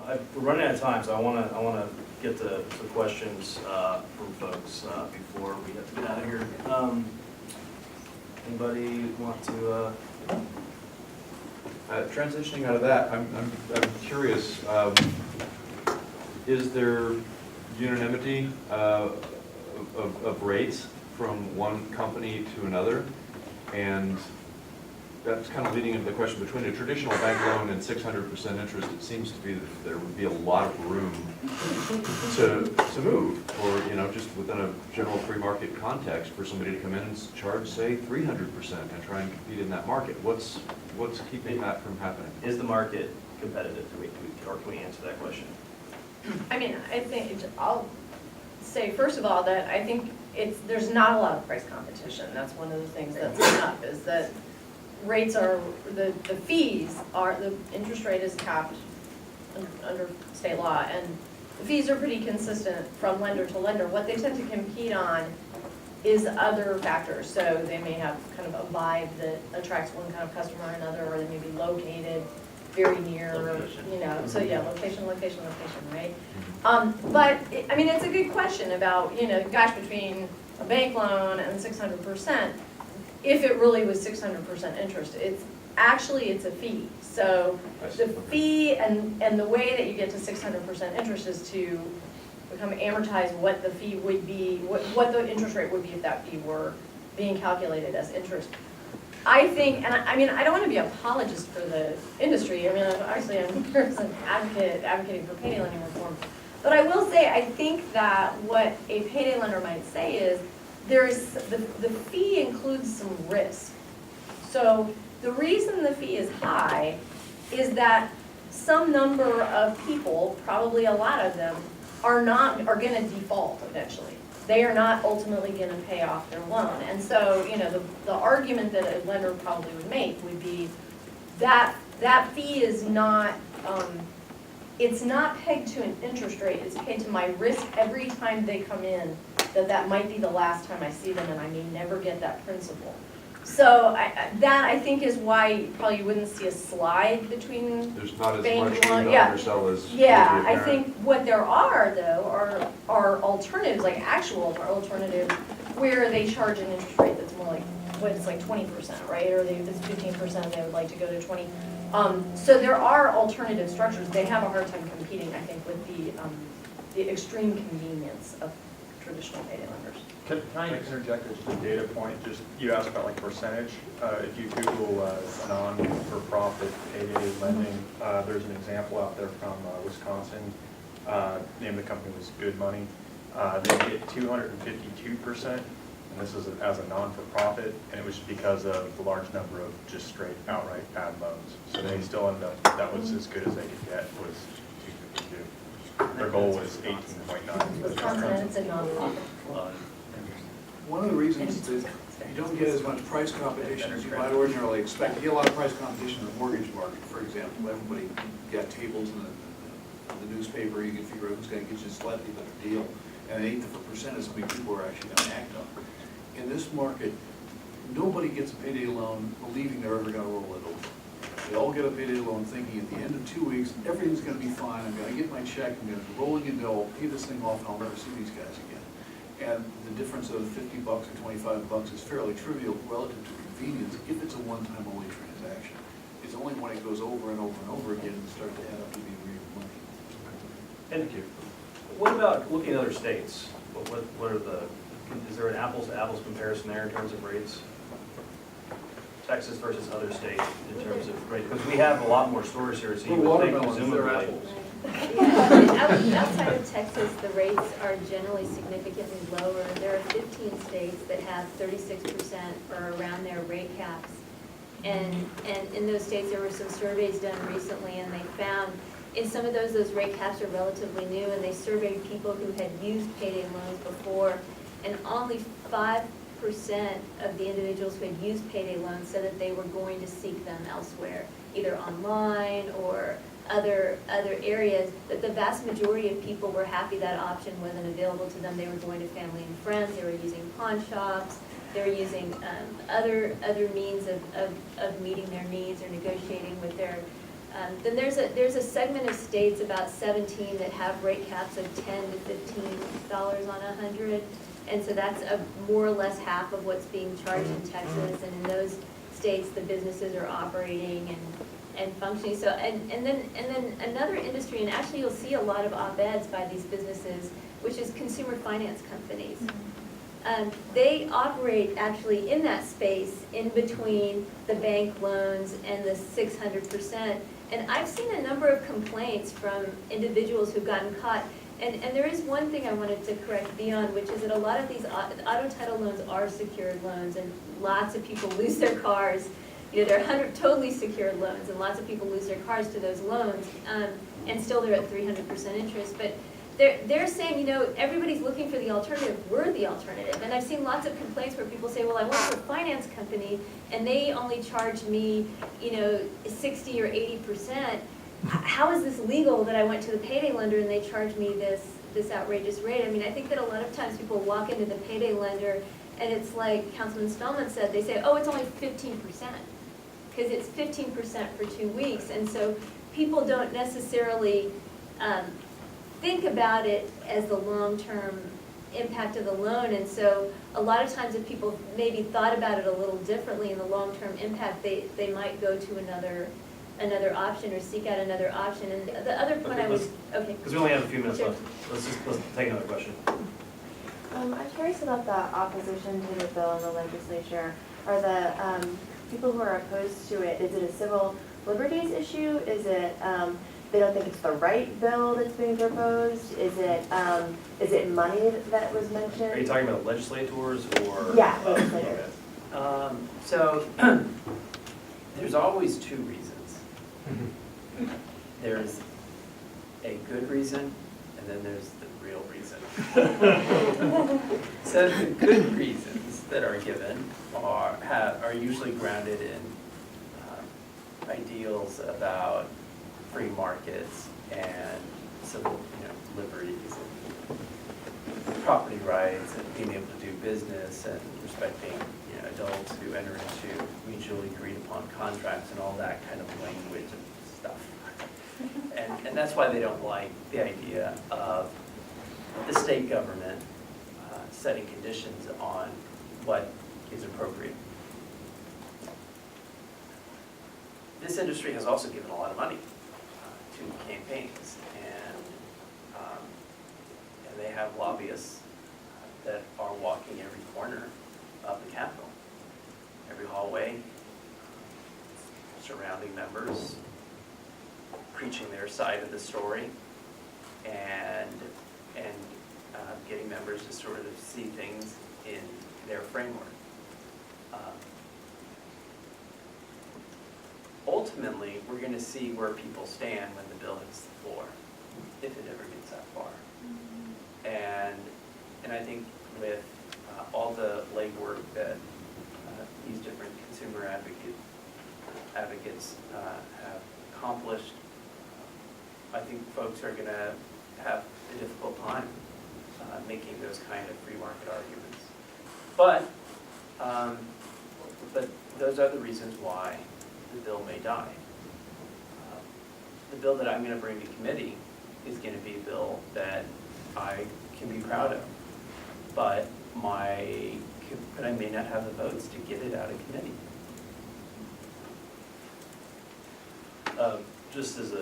We're running out of time, so I wanna get to some questions from folks before we have to get out of here. Anybody want to? Transitioning out of that, I'm curious, is there unanimity of rates from one company to another? And that's kind of leading into the question, between a traditional bank loan and 600% interest, it seems to be that there would be a lot of room to move, or, you know, just within a general free market context, for somebody to come in and charge, say, 300% and try and compete in that market. What's keeping that from happening? Is the market competitive? Or can we answer that question? I mean, I think, I'll say, first of all, that I think there's not a lot of price competition. That's one of the things that's up, is that rates are, the fees are, the interest rate is capped under state law, and the fees are pretty consistent from lender to lender. What they tend to compete on is other factors. So they may have kind of a vibe that attracts one kind of customer or another, or they may be located very near, Location. you know, so yeah, location, right? But, I mean, it's a good question about, you know, gosh, between a bank loan and 600%, if it really was 600% interest, it's a fee. So the fee and the way that you get to 600% interest is to amortize what the fee would be, what the interest rate would be if that fee were being calculated as interest. I think, and I mean, I don't want to be an apologist for the industry. I mean, obviously I'm here as an advocating for payday lending reform. But I will say, I think that what a payday lender might say is, the fee includes some risk. So the reason the fee is high is that some number of people, probably a lot of them, are going to default eventually. They are not ultimately going to pay off their loan. And so, you know, the argument that a lender probably would make would be that that fee is not, it's not pegged to an interest rate, it's pegged to my risk every time they come in, that might be the last time I see them and I may never get that principal. So that I think is why you probably wouldn't see a slide between There's not as bank much loan, room to undersell as yeah, would be I apparent. think what there are though are alternatives, like actual alternatives, where they charge an interest rate that's more like, what, it's like 20%, right? Or if it's 15%, they would like to go to 20. So there are alternative structures. They have a hard time competing, I think, with the extreme convenience of traditional payday lenders. Can I interject just a data point? Just, you asked about like percentage. If you Google non-for-profit payday lending, there's an example out there from Wisconsin. Name of the company was Good Money. They get 252%, and this is as a non-for-profit, and it was because of the large number of just straight outright bad loans. So they still ended up, that was as good as they could get, was 252. Their goal was 18.9. Wisconsin, it's a non-profit. One of the reasons that you don't get as much price competition as you might ordinarily expect. You get a lot of price competition in the mortgage market, for example. Everybody got tables in the newspaper. You can figure out who's going to get you a slightly better deal. And 1/8% is how many people are actually going to act on. In this market, nobody gets a payday loan believing they're ever going to roll it over. They all get a payday loan thinking at the end of 2 weeks, everything's going to be fine. I'm going to get my check. I'm going to be rolling in dough. I'll pay this thing off, and I'll never see these guys again. And the difference of $50 or $25 is fairly trivial relative to convenience if it's a one-time only transaction. It's only when it goes over and over and over again and start to add up to be real money. Thank you. What about looking at other states? What are is there an apples to apples comparison there in terms of rates? Texas versus other states in terms of rate, because we have a lot more stores here, so you would think presumably. Yeah, outside of Texas, the rates are generally significantly lower. There are 15 states that have 36% or around their rate caps. And in those states, there were some surveys done recently, and they found in some of those rate caps are relatively new, and they surveyed people who had used payday loans before, and only 5% of the individuals who had used payday loans said that they were going to seek them elsewhere, either online or other areas. But the vast majority of people were happy that option wasn't available to them. They were going to family and friends, they were using pawn shops, they were using other means of meeting their needs or negotiating with their Then there's a segment of states, about 17, that have rate caps of $10 to $15 on 100. And so that's more or less half of what's being charged in Texas. And in those states, the businesses are operating and functioning. So, and then another industry, and actually you'll see a lot of op-eds by these businesses, which is consumer finance companies. They operate actually in that space in between the bank loans and the 600%. And I've seen a number of complaints from individuals who've gotten caught. And there is one thing I wanted to correct Beyond, which is that a lot of these auto title loans are secured loans, and lots of people lose their cars. You know, they're totally secured loans, and lots of people lose their cars to those loans, and still they're at 300% interest. But they're saying, you know, everybody's looking for the alternative. We're the alternative. And I've seen lots of complaints where people say, well, I went to a finance company and they only charged me, you know, 60 or 80%. How is this legal that I went to the payday lender and they charged me this outrageous rate? I mean, I think that a lot of times people walk into the payday lender and it's like Councilman Spellman said, they say, oh, it's only 15%. Because it's 15% for 2 weeks. And so people don't necessarily think about it as the long-term impact of the loan. And so a lot of times if people maybe thought about it a little differently in the long-term impact, they might go to another option or seek out another option. And the other point Okay, I was, okay. Because we only have a few minutes Sure. left. Let's take another question. I'm curious about the opposition to the bill in the legislature. Are the people who are opposed to it, is it a civil liberties issue? Is it they don't think it's the right bill that's being proposed? Is it money that was mentioned? Are you talking about legislators or? Yeah, Oh, legislators. okay. So, there's always two reasons. There's a good reason, and then there's the real reason. So the good reasons that are given are usually grounded in ideals about free markets and civil, liberties and property rights and being able to do business and respecting, adults who enter into mutually agreed upon contracts and all that kind of language and stuff. And that's why they don't like the idea of the state government setting conditions on what is appropriate. This industry has also given a lot of money to campaigns, and they have lobbyists that are walking every corner of the Capitol, every hallway, surrounding members, preaching their side of the story, and getting members to sort of see things in their framework. Ultimately, we're going to see where people stand when the bill hits the floor, if it ever gets that far. And I think with all the legwork that these different consumer advocates have accomplished, I think folks are going to have a difficult time making those kind of free market arguments. But those are the reasons why the bill may die. The bill that I'm going to bring to committee is going to be a bill that I can be proud of, but I may not have the votes to get it out of committee. Just as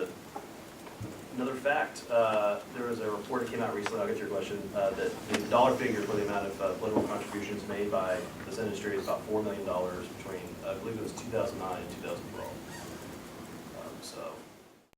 another fact, there was a report that came out recently, I'll get to your question, that the dollar figure for the amount of political contributions made by this industry is about $4 million between, I believe it was 2009 and 2012. So